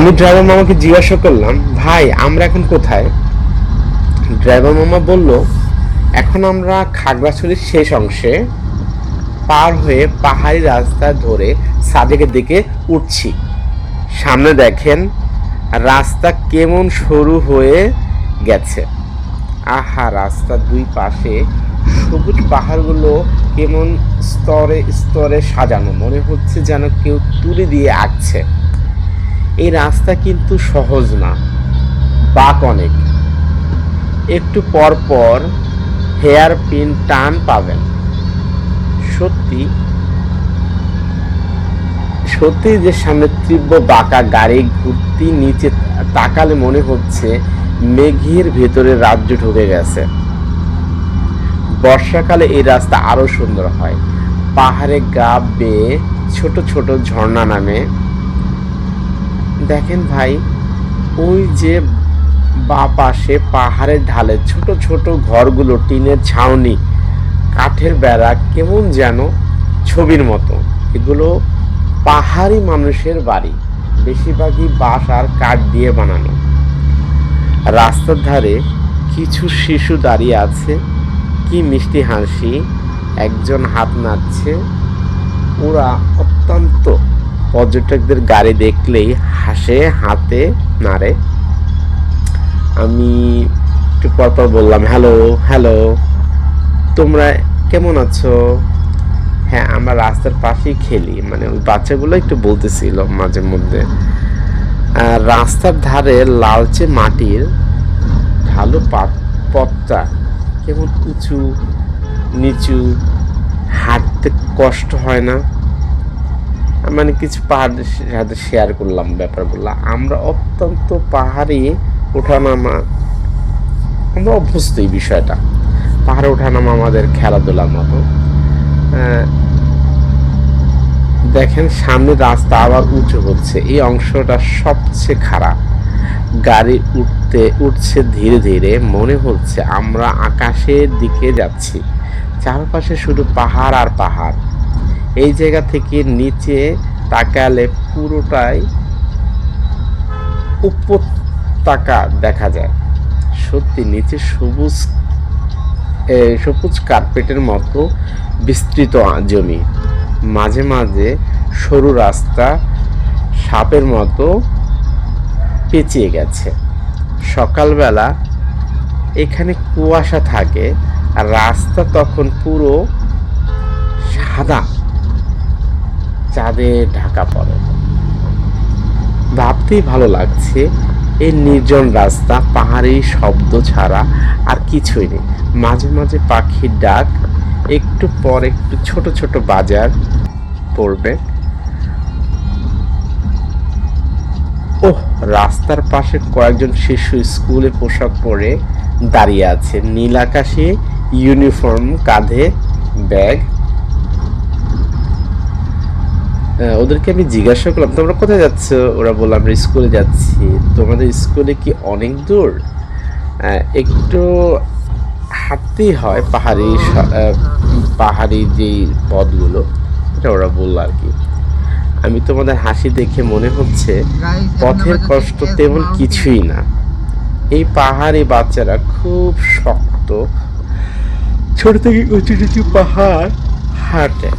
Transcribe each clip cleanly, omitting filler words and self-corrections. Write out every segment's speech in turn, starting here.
আমি ড্রাইভার মামাকে জিজ্ঞাসা করলাম, ভাই আমরা এখন কোথায়? ড্রাইভার মামা বলল, এখন আমরা খাগড়াছড়ির শেষ অংশে পার হয়ে পাহাড়ি রাস্তা ধরে সাজেকের দিকে উঠছি। সামনে দেখেন রাস্তা কেমন সরু হয়ে গেছে। আহা, রাস্তার দুই পাশে সবুজ পাহাড়গুলো কেমন স্তরে স্তরে সাজানো, মনে হচ্ছে যেন কেউ তুলি দিয়ে আঁকছে। এই রাস্তা কিন্তু সহজ না, বাঁক অনেক। একটু পর পর হেয়ার পিন টান পাবেন। সত্যি সত্যি যে সামনে তীব্র বাঁকা গাড়ি ঘুরতি, নিচে তাকালে মনে হচ্ছে মেঘের ভেতরে রাজ্য ঢুকে গেছে। বর্ষাকালে এই রাস্তা আরো সুন্দর হয়। পাহাড়ে গা বেয়ে ছোট ছোট ঝর্ণা নামে। দেখেন ভাই, ওই যে বা পাশে পাহাড়ের ঢালে ছোট ছোট ঘরগুলো, টিনের ছাউনি, কাঠের বেড়া, কেমন যেন ছবির মতো। এগুলো পাহাড়ি মানুষের বাড়ি, বেশিরভাগই বাঁশ আর কাঠ দিয়ে বানানো। রাস্তার ধারে কিছু শিশু দাঁড়িয়ে আছে, কি মিষ্টি হাসি, একজন হাত নাড়ছে। ওরা অত্যন্ত পর্যটকদের গাড়ি দেখলেই হাসে, হাতে নাড়ে। আমি একটু পরপর বললাম, হ্যালো হ্যালো, তোমরা কেমন আছো? হ্যাঁ, আমরা রাস্তার পাশেই খেলি। মানে ওই বাচ্চাগুলো একটু বলতেছিল মাঝে মধ্যে। রাস্তার ধারে লালচে মাটির ঢালু পথটা কেমন উঁচু নিচু, হাঁটতে কষ্ট হয় না। মানে কিছু পাহাড়ের সাথে শেয়ার করলাম ব্যাপারগুলো। আমরা অত্যন্ত পাহাড়ি ওঠানামা, আমরা অভ্যস্ত এই বিষয়টা। পাহাড়ে ওঠানামা আমাদের খেলাধুলার মতো। দেখেন সামনে রাস্তা আবার উঁচু হচ্ছে, এই অংশটা সবচেয়ে খারাপ। গাড়ি উঠছে ধীরে ধীরে, মনে হচ্ছে আমরা আকাশের দিকে যাচ্ছি। চারপাশে শুধু পাহাড় আর পাহাড়। এই জায়গা থেকে নিচে তাকালে পুরোটাই উপত্যকা দেখা যায়। সত্যি নিচে সবুজ সবুজ কার্পেটের মতো বিস্তৃত জমি, মাঝে মাঝে সরু রাস্তা সাপের মতো পেঁচিয়ে গেছে। সকালবেলা এখানে কুয়াশা থাকে আর রাস্তা তখন পুরো সাদা চাঁদে ঢাকা পড়ে। ভাবতেই ভালো লাগছে, এই নির্জন রাস্তা, পাহাড়ি শব্দ ছাড়া আর কিছুই নেই। মাঝে মাঝে পাখির ডাক, একটু পর একটু ছোট ছোট বাজার পড়বে। ওহ, রাস্তার পাশে কয়েকজন শিশু স্কুলে পোশাক পরে দাঁড়িয়ে আছে, নীল আকাশে ইউনিফর্ম, কাঁধে ব্যাগ। ওদেরকে আমি জিজ্ঞাসা করলাম, তোমরা কোথায় যাচ্ছ? ওরা বলল, আমরা স্কুলে যাচ্ছি। তোমাদের স্কুলে কি অনেক দূর? একটু হাঁটতেই হয়, পাহাড়ি যেই পথগুলো, এটা ওরা বললো আর কি। আমি তোমাদের হাসি দেখে মনে হচ্ছে পথের কষ্ট তেমন কিছুই না। এই পাহাড়ি বাচ্চারা খুব শক্ত, ছোট থেকে উঁচু নিচু পাহাড় হাঁটে।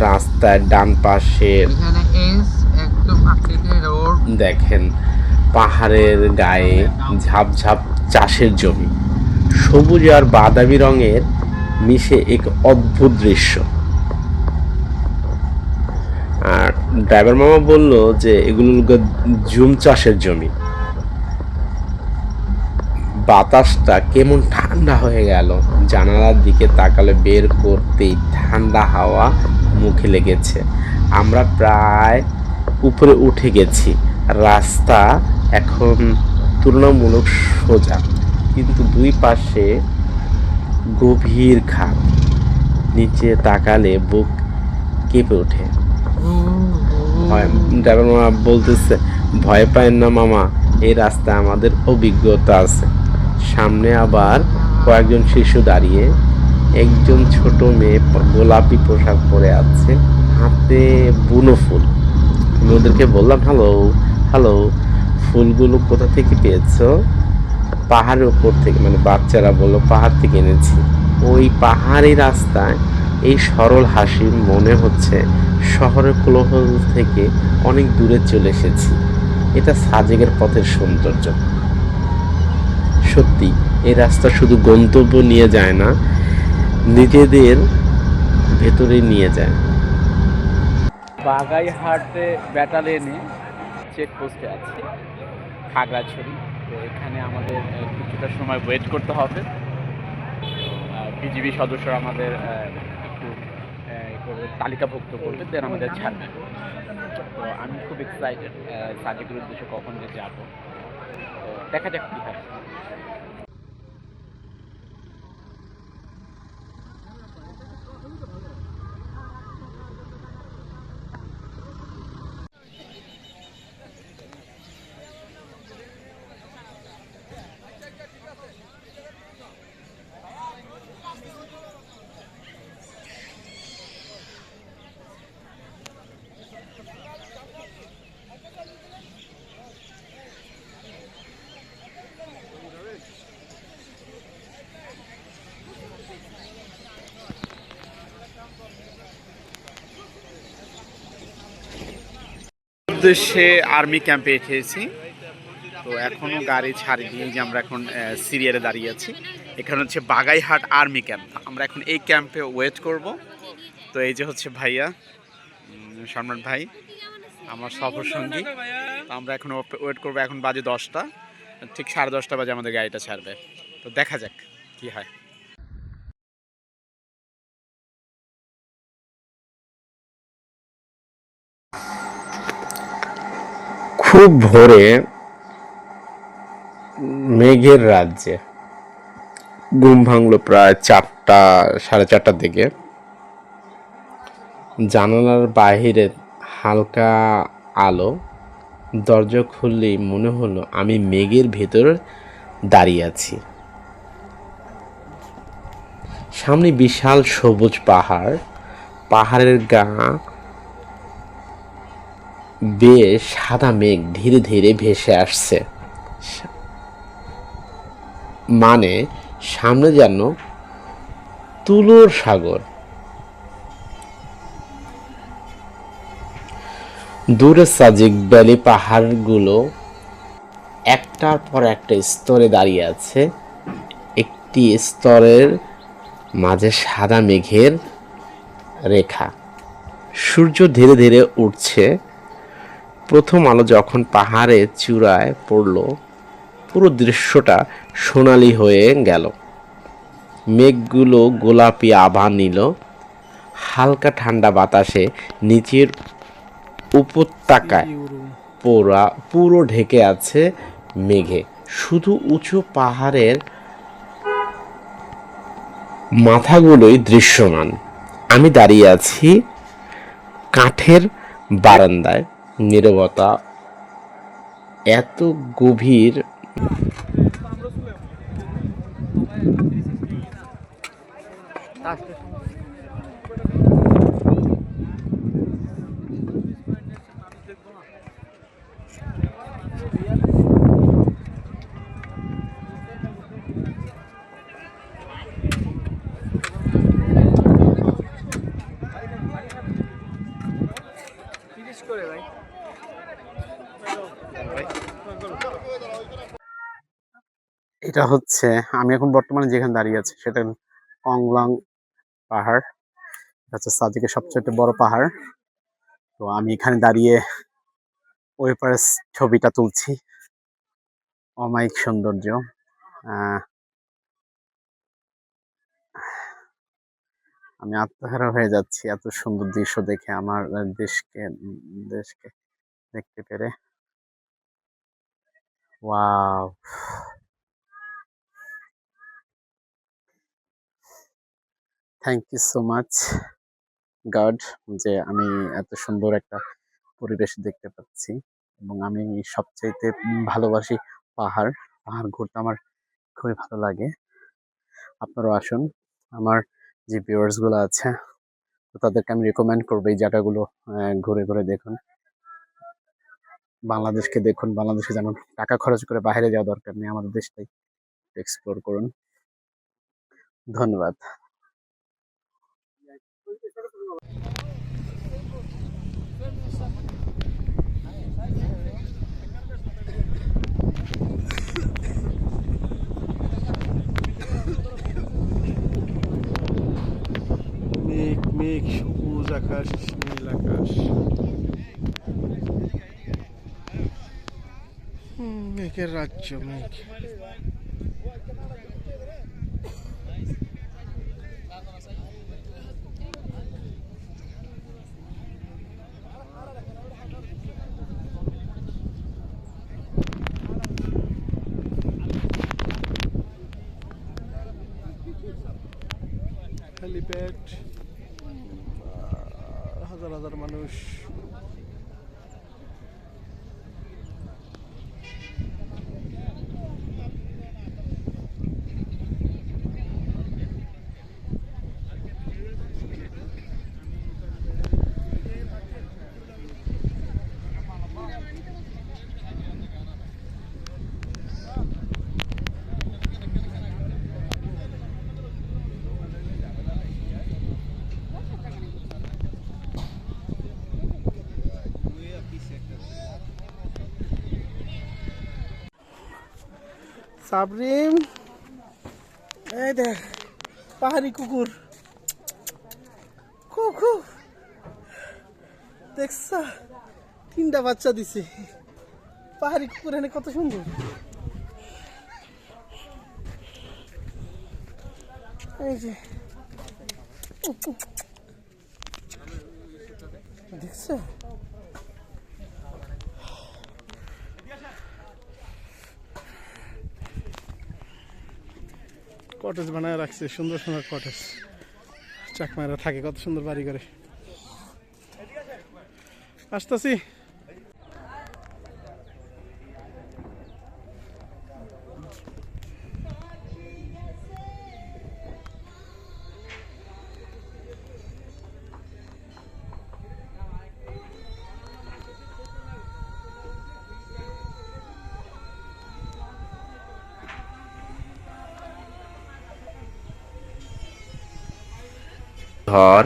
রাস্তার ডান পাশে দেখেন পাহাড়ের গায়ে ঝাপঝাপ চাষের জমি, সবুজ আর বাদামি রঙের মিশে এক অদ্ভুত দৃশ্য। আর ড্রাইভার মামা বলল যে এগুলো জুম চাষের জমি। বাতাসটা কেমন ঠান্ডা হয়ে গেল, জানালার দিকে তাকালে বের করতেই ঠান্ডা হাওয়া মুখে লেগেছে। আমরা প্রায় উপরে উঠে গেছি। রাস্তা এখন তুলনামূলক সোজা, কিন্তু দুই পাশে গভীর খাদ। নিচে তাকালে বুক কেঁপে ওঠে। ড্রাইভার মামা বলতেছে, ভয় পায় না মামা, এই রাস্তা আমাদের অভিজ্ঞতা আছে। সামনে আবার কয়েকজন শিশু দাঁড়িয়ে, একজন ছোট মেয়ে গোলাপি পোশাক পরে আছে, হাতে বুনো ফুল। আমি ওদেরকে বললাম, হ্যালো হ্যালো, ফুলগুলো কোথা থেকে পেয়েছো? পাহাড়ের উপর থেকে, মানে বাচ্চারা বললো পাহাড় থেকে এনেছি। ওই পাহাড়ি রাস্তায় এই সরল হাসি মনে হচ্ছে শহরের কোলাহল থেকে অনেক দূরে চলে এসেছি। এটা সাজেকের পথের সৌন্দর্য। সত্যি, এই রাস্তা শুধু গন্তব্য নিয়ে যায় না, নিজেদের ভেতরে নিয়ে যায়। বাগাইহাটে ব্যাটালিয়নে চেকপোস্টে আছি, খাগড়াছড়ি। তো এখানে আমাদের কিছুটা সময় ওয়েট করতে হবে। বিজিবি সদস্যরা আমাদের একটু তালিকাভুক্ত করবে, দেন আমাদের ছাড়বে। তো আমি খুব এক্সাইটেড সাজেকের উদ্দেশ্যে কখন যে যাবো। তো দেখা যাক কী হয়। উদ্দেশ্যে আর্মি ক্যাম্পে এসেছি। তো এখনও গাড়ি ছাড়িনি, যে আমরা এখন সিরিয়ালে দাঁড়িয়ে আছি। এখানে হচ্ছে বাগাইহাট আর্মি ক্যাম্প। আমরা এখন এই ক্যাম্পে ওয়েট করব। তো এই যে হচ্ছে ভাইয়া, সম্রাট ভাই, আমার সফর সঙ্গী। তো আমরা এখন ওয়েট করবো। এখন বাজে 10টা, ঠিক 10:30 বাজে আমাদের গাড়িটা ছাড়বে। তো দেখা যাক কি হয়। খুব ভোরে মেঘের রাজ্যে ঘুম ভাঙলো প্রায় 4টা, 4:30টার দিকে। জানালার বাহিরে হালকা আলো, দরজা খুললেই মনে হলো আমি মেঘের ভেতর দাঁড়িয়ে আছি। সামনে বিশাল সবুজ পাহাড়, পাহাড়ের গা বেয়ে সাদা মেঘ ধীরে ধীরে ভেসে আসছে। মানে সামনে যেন তুলোর সাগর। দূরে সাজেক ভ্যালি পাহাড়গুলো একটার পর একটা স্তরে দাঁড়িয়ে আছে। একটি স্তরের মাঝে সাদা মেঘের রেখা। সূর্য ধীরে ধীরে উঠছে। প্রথম আলো যখন পাহাড়ের চূড়ায় পড়ল, পুরো দৃশ্যটা সোনালি হয়ে গেল। মেঘগুলো গোলাপি আভা নিল। হালকা ঠান্ডা বাতাসে নিচের উপত্যকায় পুরো ঢেকে আছে মেঘে। শুধু উঁচু পাহাড়ের মাথাগুলোই দৃশ্যমান। আমি দাঁড়িয়ে আছি কাঠের বারান্দায়। নীরবতা এত গভীর, এটা হচ্ছে, আমি এখন বর্তমানে যেখানে দাঁড়িয়ে আছি সেটা কংলাং পাহাড়। এটা হচ্ছে সাজেকের সবচেয়ে বড় পাহাড়। তো আমি এখানে দাঁড়িয়ে ওই পারে ছবিটা তুলছি। অমায়িক সৌন্দর্য। আহ আমি আত্মহারা হয়ে যাচ্ছি এত সুন্দর দৃশ্য দেখে, আমার দেশকে দেশকে দেখতে পেরে। Wow, thank you so much God, যে আমি এত সুন্দর একটা পরিবেশ দেখতে পাচ্ছি। এবং আমি সবচাইতে ভালোবাসি পাহাড়। পাহাড় ঘুরতে আমার খুবই ভালো লাগে। আপনারাও আসুন। আমার যে ভিউয়ার্স গুলো আছে, তো তাদেরকে আমি রেকমেন্ড করবো এই জায়গাগুলো ঘুরে ঘুরে দেখুন। বাংলাদেশকে দেখুন, বাংলাদেশে যেন টাকা খরচ করে বাইরে যাওয়া দরকার নেই, আমাদের দেশটাই এক্সপ্লোর করুন। ধন্যবাদ। মেঘ মেঘ, সবুজ আকাশ, নীল আকাশ। মেঘের রাজ্য, মেঘ। হেলিপ্যাড, হাজার হাজার মানুষ। সাবরিম, এই দেখ পাহাড়ি কুকুর, কুকু দেখছ, 3টা বাচ্চা দিছে। পাহাড়ি কুকুর এনে কত সুন্দর। এই যে দেখছ, কটেজ বানায় রাখছে, সুন্দর সুন্দর কটেজ। চাকমারা থাকে, কত সুন্দর বাড়ি করে। আসতেছি। ঘর,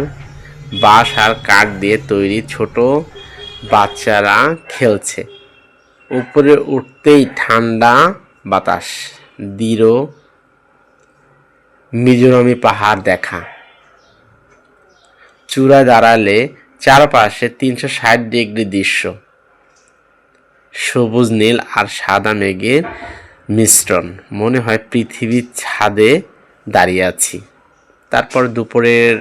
বাঁশ আর কাঠ দিয়ে তৈরি, ছোট বাচ্চারা খেলছে। উপরে উঠতেই ঠান্ডা বাতাস, দৃঢ় মিজোরামি পাহাড় দেখা। চূড়ায় দাঁড়ালে চারপাশে 360 ডিগ্রি দৃশ্য, সবুজ নীল আর সাদা মেঘের মিশ্রণ। মনে হয় পৃথিবীর ছাদে দাঁড়িয়ে আছি। তারপর দুপুরের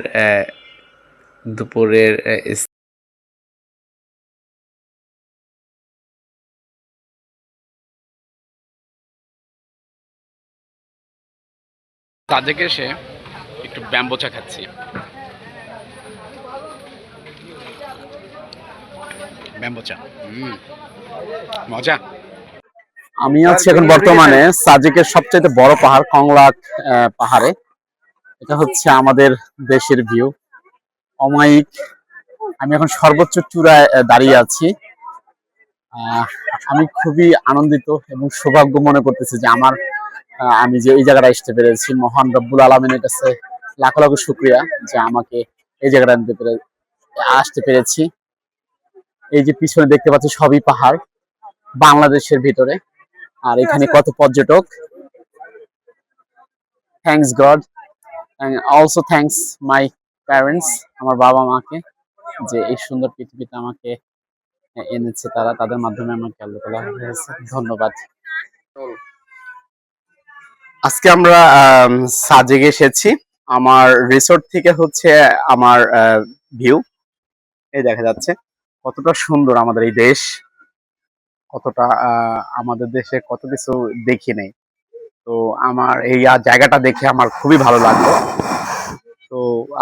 সাজেকে এসে একটু ব্যাম্বো চা খাচ্ছি। ব্যাম্বো চা মজা। আমি আছি এখন বর্তমানে সাজেকের সবচেয়ে বড় পাহাড় কংলাক পাহাড়ে। এটা হচ্ছে আমাদের দেশের ভিউ, অমায়িক। আমি এখন সর্বোচ্চ চূড়ায় দাঁড়িয়ে আছি। আমি খুবই আনন্দিত এবং সৌভাগ্য মনে করতেছি যে আমি যে এই জায়গাটা আসতে পেরেছি। মহান রব্বুল আলমিনের কাছে লাখ লাখ শুকরিয়া যে আমাকে এই জায়গাটা আসতে পেরেছি। এই যে পিছনে দেখতে পাচ্ছি সবই পাহাড়, বাংলাদেশের ভিতরে। আর এখানে কত পর্যটক। Thanks god, also thanks my parents, আমার বাবা মাকে, যে এই সুন্দর পৃথিবীতে আমাকে এনেছে। তাদের মাধ্যমে আমাকে আল্লাহ তাআলা হয়েছে। ধন্যবাদ। আজকে আমরা সাজেকে এসেছি। আমার রিসোর্ট থেকে হচ্ছে আমার ভিউ এই দেখা যাচ্ছে। কতটা সুন্দর আমাদের এই দেশ, কতটা আমাদের দেশে কত কিছু দেখি নেই। তো আমার এই জায়গাটা দেখে আমার খুবই ভালো লাগলো। তো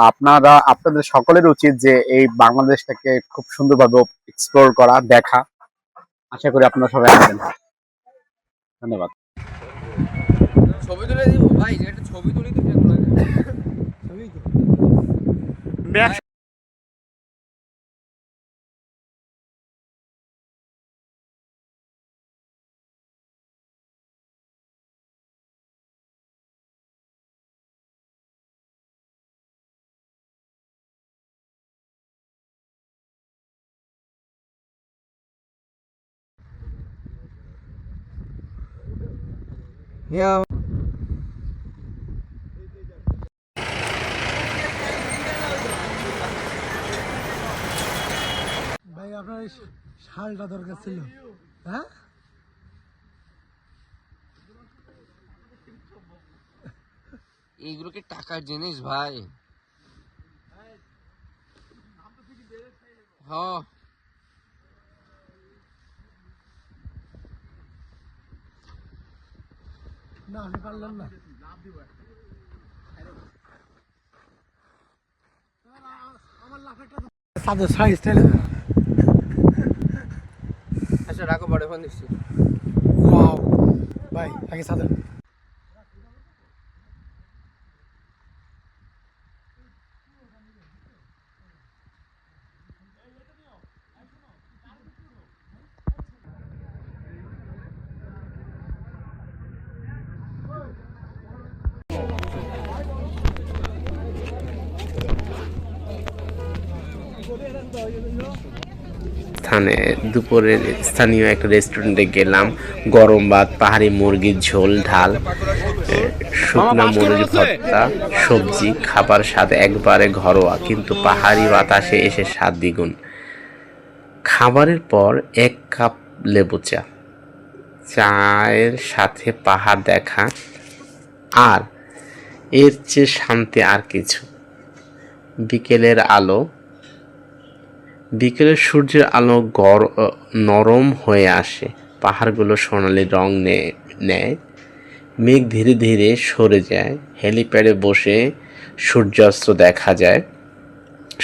আপনাদের সকলের উচিত যে এই বাংলাদেশটাকে খুব সুন্দরভাবে এক্সপ্লোর করা, দেখা। আশা করি আপনারা সবাই আসবেন। ধন্যবাদ। ছবি তুলে দিব ভাই, একটা ছবি তুলি তো কেমন লাগে। Yeah. ভাই আপনার এই শালটা দরকার ছিল, হ্যাঁ? এইগুলো কি টাকার জিনিস ভাই? হ্যাঁ। না আপনি পারলেন না। আমার লাফেরটা সাদা সাইজ তাই না? আচ্ছা রাখো, পরে ফোন দিচ্ছি। ওয়াও ভাই আগে সাদা। স্থানে দুপুরের স্থানীয় একটা রেস্টুরেন্টে গেলাম। গরম ভাত, পাহাড়ি মুরগির ঝোল, ঢাল, শুকনা মরিচ ভর্তা, সবজি। খাবার স্বাদ একবারে ঘরোয়া, কিন্তু পাহাড়ি বাতাসে এসে স্বাদ দ্বিগুণ। খাবারের পর 1 কাপ লেবু চা, চায়ের সাথে পাহাড় দেখা, আর এর চেয়ে শান্তি আর কিছু। বিকেলের আলো, বিকেলের সূর্যের আলো নরম হয়ে আসে, পাহাড়গুলো সোনালি রং নেয়, মেঘ ধীরে ধীরে সরে যায়, হেলিপ্যাডে বসে সূর্যাস্ত দেখা যায়।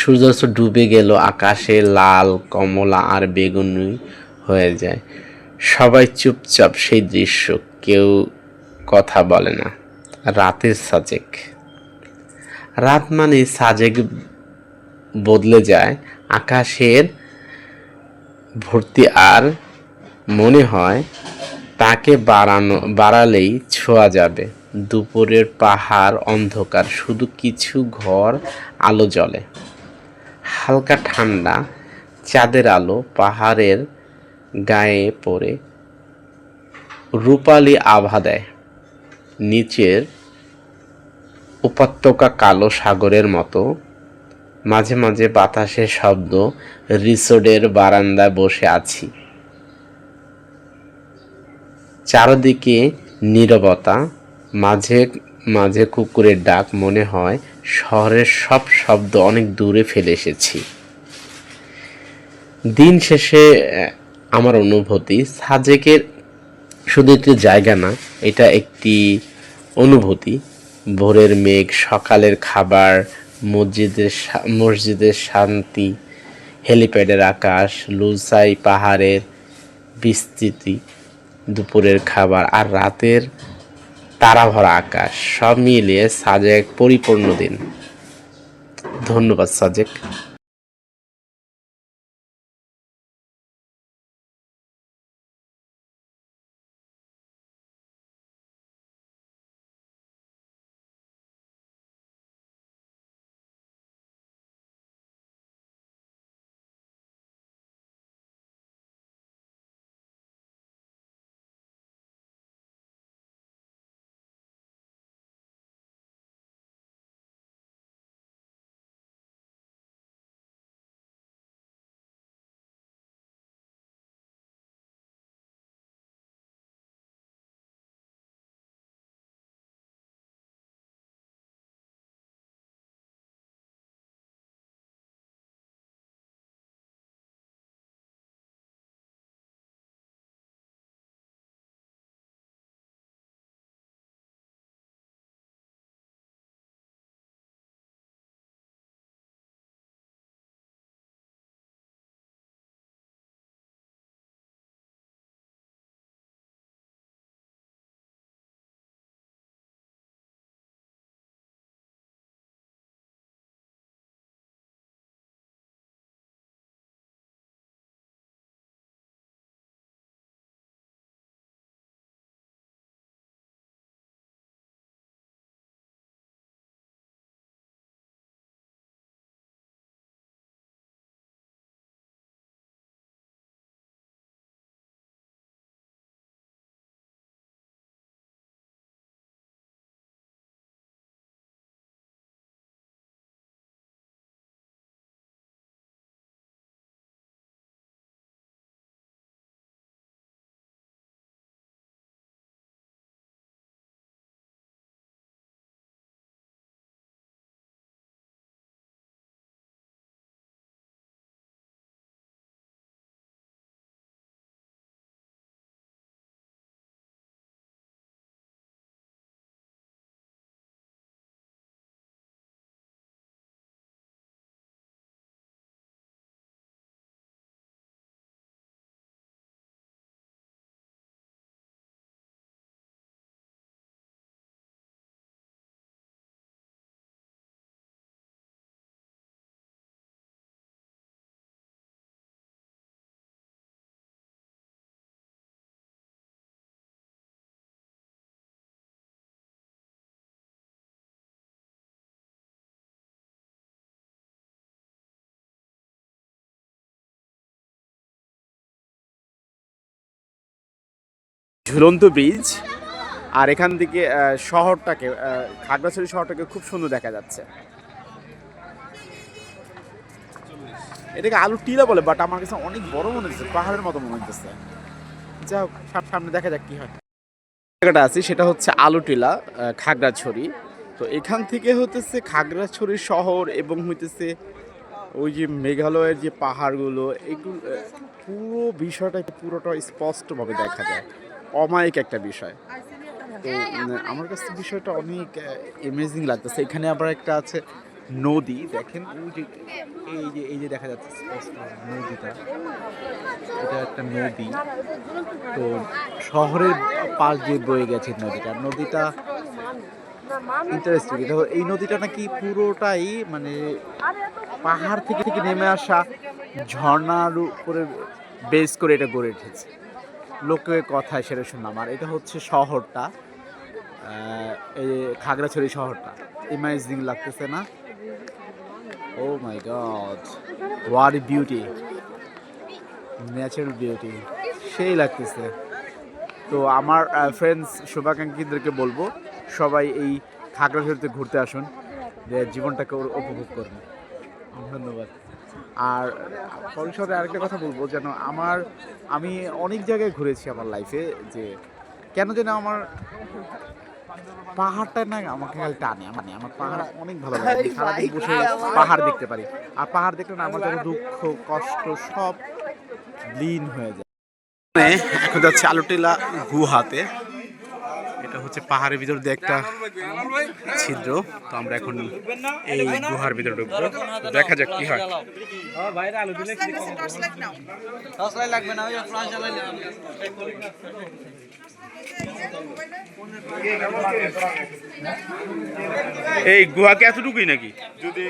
সূর্যাস্ত ডুবে গেল, আকাশে লাল, কমলা আর বেগুনি হয়ে যায়। সবাই চুপচাপ সেই দৃশ্য, কেউ কথা বলে না। রাতের সাজেক, রাত মানে সাজেক বদলে যায়। আকাশের ভর্তি, আর মনে হয় তাকে বাড়ালেই ছোঁয়া যাবে। দুপুরের পাহাড় অন্ধকার, শুধু কিছু ঘর আলো জ্বলে। হালকা ঠান্ডা চাঁদের আলো পাহাড়ের গায়ে পড়ে রূপালি আভা দেয়। নিচের উপত্যকা কালো সাগরের মতো। মাঝে মাঝে বাতাসের শব্দ। রিসোর্টের বারান্দায় বসে আছি, চারদিকে নীরবতা, মাঝে মাঝে কুকুরের ডাক। মনে হয় শহরের সব শব্দ অনেক দূরে ফেলে এসেছি। দিন শেষে আমার অনুভূতি, সাজেকের শুধু একটি জায়গা না, এটা একটি অনুভূতি। ভোরের মেঘ, সকালের খাবার, মসজিদের শান্তি, হেলিপ্যাডের আকাশ, লুসাই পাহাড়ের বিস্তৃতি, দুপুরের খাবার আর রাতের তারাভরা আকাশ, সব মিলিয়ে সাজেক পরিপূর্ণ দিন। ধন্যবাদ সাজেক। ঝুলন্ত ব্রিজ। আর এখান থেকে শহরটাকে খাগড়াছড়ি শহরটাকে খুব সুন্দর দেখা যাচ্ছে। এটাকে আলু টিলা বলে, বাট আমার কাছে অনেক বড় মনে হচ্ছে, পাহাড়ের মতো মনে হচ্ছে। যা হোক, সামনে দেখা যাক কি হয়। জায়গাটা আছে সেটা হচ্ছে আলু টিলা, খাগড়াছড়ি। তো এখান থেকে হতেছে খাগড়াছড়ি শহর এবং হইতেছে ওই যে মেঘালয়ের যে পাহাড়গুলো, এগুলো পুরো বিষয়টা পুরোটা স্পষ্টভাবে দেখা যায়। অমায়িক একটা বিষয়। তো আমার কাছে বিষয়টা অনেক অ্যামেজিং লাগতেছে। এখানে আবার একটা আছে নদী, দেখেন ওই যে এই যে দেখা যাচ্ছে স্পষ্ট নদীটা, এটা একটা নদী। তো শহরের পাশ দিয়ে বয়ে গেছে নদীটা ইন্টারেস্টিং। এটা এই নদীটা নাকি পুরোটাই মানে পাহাড় থেকে থেকে নেমে আসা ঝর্ণার উপরে বেস করে এটা গড়ে উঠেছে। লোকের কথায় সেটা শুনলাম। আর এটা হচ্ছে শহরটা, এই খাগড়াছড়ি শহরটা। ইমাজিং লাগতেছে না? Oh my god, what beauty, natural beauty, সেই লাগতেছে। তো আমার ফ্রেন্ডস শুভাকাঙ্ক্ষীদেরকে বলবো সবাই এই খাগড়াছড়িতে ঘুরতে আসুন, যে জীবনটাকে উপভোগ করুন। ধন্যবাদ। আর পরিসরে আরেকটা কথা বলবো, যেন আমি অনেক জায়গায় ঘুরেছি আমার লাইফে, যে কেন যেন আমার পাহাড়টা না আমাকে খালি টানে। মানে আমার পাহাড় অনেক ভালো লাগে, আমি সারাদিন বসে পাহাড় দেখতে পারি। আর পাহাড় দেখলে না আমার যেন দুঃখ কষ্ট সব লীন হয়ে যায়। এখন যাচ্ছে আলুটিলা গুহাতে। এটা হচ্ছে পাহাড়ের ভিতর দিয়ে একটা ছিদ্র। তো আমরা এখন এই গুহার ভিতরে ঢুকবো, দেখা যাক কি হয়। এই গুহাকে এতটুকুই নাকি? যদি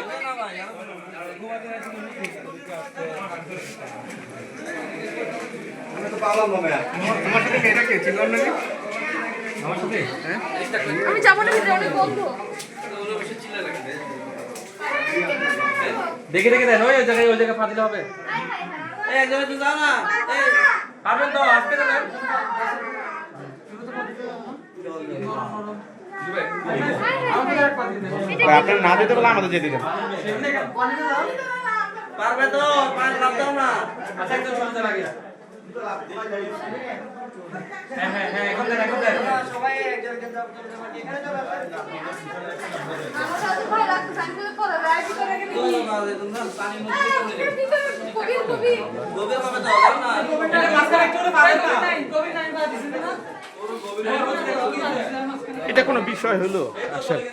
আমি যাবো না, ভিতরে অনেক বন্ধ। দেখে দেখে দেন, ওই জায়গায় ফাটিলে হবে। এই একজনে তুই যাও না, এই পারবেন তো, আজকে তো দেন। আপনার না দিতে বলে আমাদের যেতে দেন। পারবে তো, পাঁচ লাভ দাও না। আচ্ছা একদম শুনতে লাগে। হ্যাঁ এখন দেন সবাই একজন এখানে যাবে। ভালো লাগছে, আমি তো পরে রাইড করে গেলি। পানি মধ্যে কবি গোবে পাবে তো, দাও না। এটা মাঝখানে একটু পারে না। কবি নাই বা দিছিস না। এটা কোনো বিষয় হলো আসলে?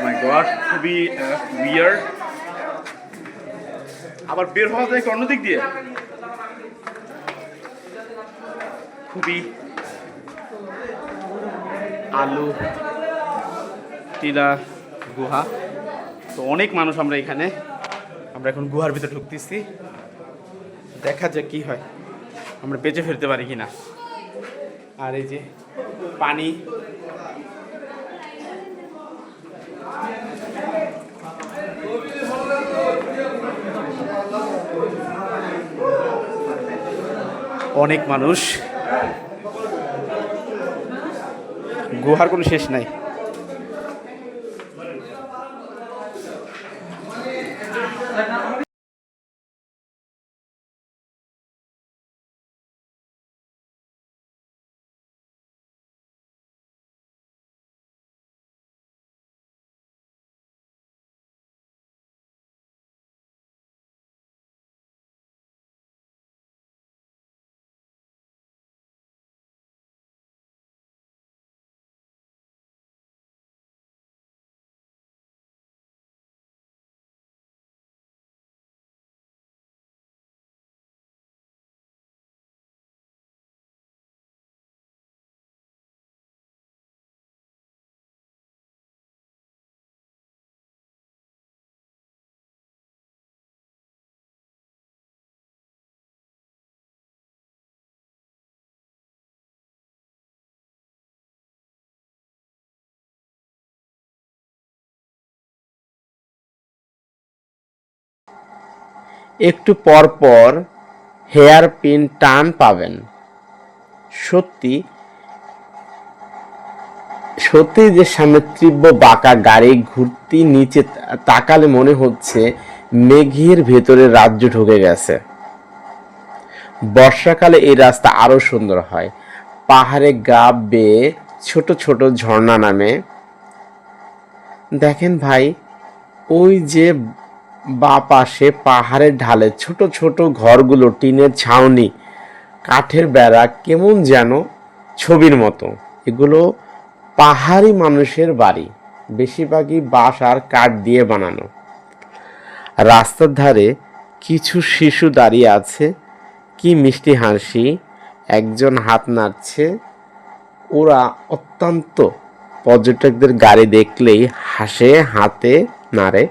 মাই গড, খুবই উইয়ার্ড। আবার বের হওয়া যায় অন্যদিক দিয়ে, খুবই আলু টিলা গুহা। তো অনেক মানুষ আমরা এখানে, আমরা এখন গুহার ভিতরে ঢুকতেছি, দেখা যাক কি হয়, আমরা বেঁচে ফিরতে পারি কিনা। আর এই যে পানি, অনেক মানুষ, গুহার কোনো শেষ নাই। একটু পর পর হেয়ার পিন টান পাবেন। সত্যি সত্যি যে সামনে তীব্র বাঁকা গাড়ি ঘুরতি, নিচে তাকালে মনে হচ্ছে মেঘের ভেতরে রাজ্য ঢুকে গেছে। বর্ষাকালে এই রাস্তা আরো সুন্দর হয়। পাহাড়ে গা বেয়ে ছোট ছোট ঝর্ণা নামে। দেখেন ভাই, ওই যে বাঁ পাশে পাহাড়ের ঢালে ছোট ছোট ঘরগুলো, টিনের ছাউনি, কাঠের বেড়া, কেমন যেন ছবির মতো। এগুলো পাহাড়ি মানুষের বাড়ি, বেশিরভাগই বাঁশ আর কাঠ দিয়ে বানানো। রাস্তার ধারে কিছু শিশু দাঁড়িয়ে আছে, কি মিষ্টি হাসি, একজন হাত নাড়ছে। ওরা অত্যন্ত পর্যটকদের গাড়ি দেখলেই হাসে, হাতে নাড়ে।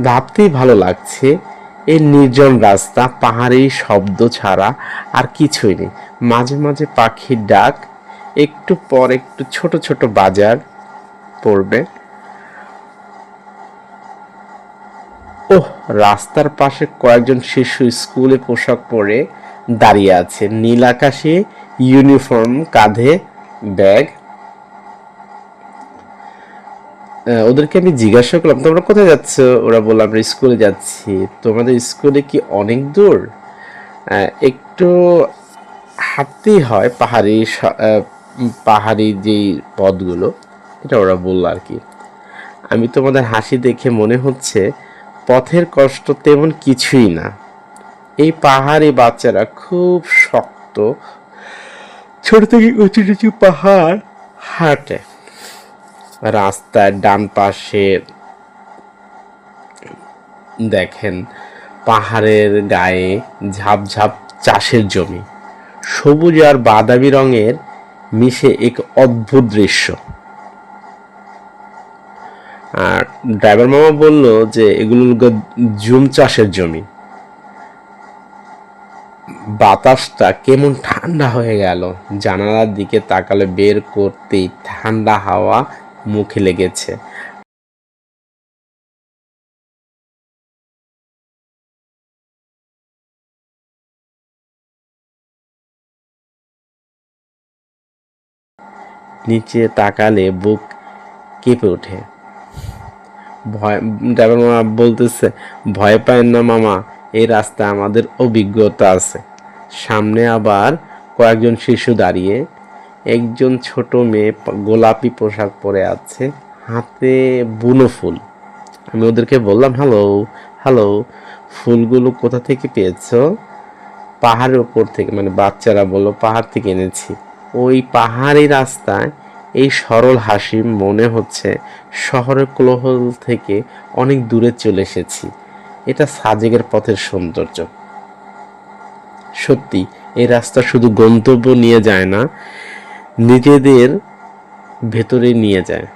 ভাবতেই ভালো লাগছে, এই নির্জন রাস্তা, পাহাড়ি শব্দ ছাড়া আর কিছুই নেই। মাঝে মাঝে পাখির ডাক, একটু পর একটু ছোট ছোট বাজার পড়বে। ওহ, রাস্তার পাশে কয়েকজন শিশু স্কুলে পোশাক পরে দাঁড়িয়ে আছে, নীল আকাশে ইউনিফর্ম, কাঁধে ব্যাগ। ওদেরকে আমি জিজ্ঞাসা করলাম, তোমরা কোথায় যাচ্ছ? ওরা বলল, আমরা স্কুলে যাচ্ছি। তোমাদের স্কুলে কি অনেক দূর? একটু হাঁটতেই হয়, পাহাড়ি যেই পথগুলো, এটা ওরা বলল আর কি। আমি তোমাদের হাসি দেখে মনে হচ্ছে পথের কষ্ট তেমন কিছুই না। এই পাহাড়ি বাচ্চারা খুব শক্ত, ছোট থেকে উঁচু নিচু পাহাড় হাঁটে। রাস্তার ডান পাশে দেখেন পাহাড়ের গায়ে ঝাপঝাপ চাষের জমি, সবুজ আর বাদামি রঙের মিশে এক অদ্ভুত দৃশ্য। আর ড্রাইভার মামা বলল যে এগুলো জুম চাষের জমি। বাতাসটা কেমন ঠান্ডা হয়ে গেল, জানালার দিকে তাকালে বের করতেই ঠান্ডা হাওয়া মুখে লেগেছে। নিচে তাকালে বুক কেঁপে ওঠে। ড্রাইভার মামা বলতেছে, ভয় পায় না মামা, এই রাস্তা আমাদের অভিজ্ঞতা আছে। সামনে আবার কয়েকজন শিশু দাঁড়িয়ে, একজন ছোট মেয়ে গোলাপি পোশাক পরে আছে, হাতে বুনো ফুল। আমি ওদেরকে বললাম, হ্যালো হ্যালো, ফুলগুলো কোথা থেকে পেয়েছো? পাহাড়ের ওপর থেকে। মানে বাচ্চারা বলল, পাহাড় থেকে এনেছি। ওই পাহাড়ি রাস্তায় এই সরল হাসি, মনে হচ্ছে শহরের কোলাহল থেকে অনেক দূরে চলে এসেছি। এটা সাজেকের পথের সৌন্দর্য। সত্যি এই রাস্তা শুধু গন্তব্য নিয়ে যায় না, নিজেদের ভেতরে নিয়ে যায়।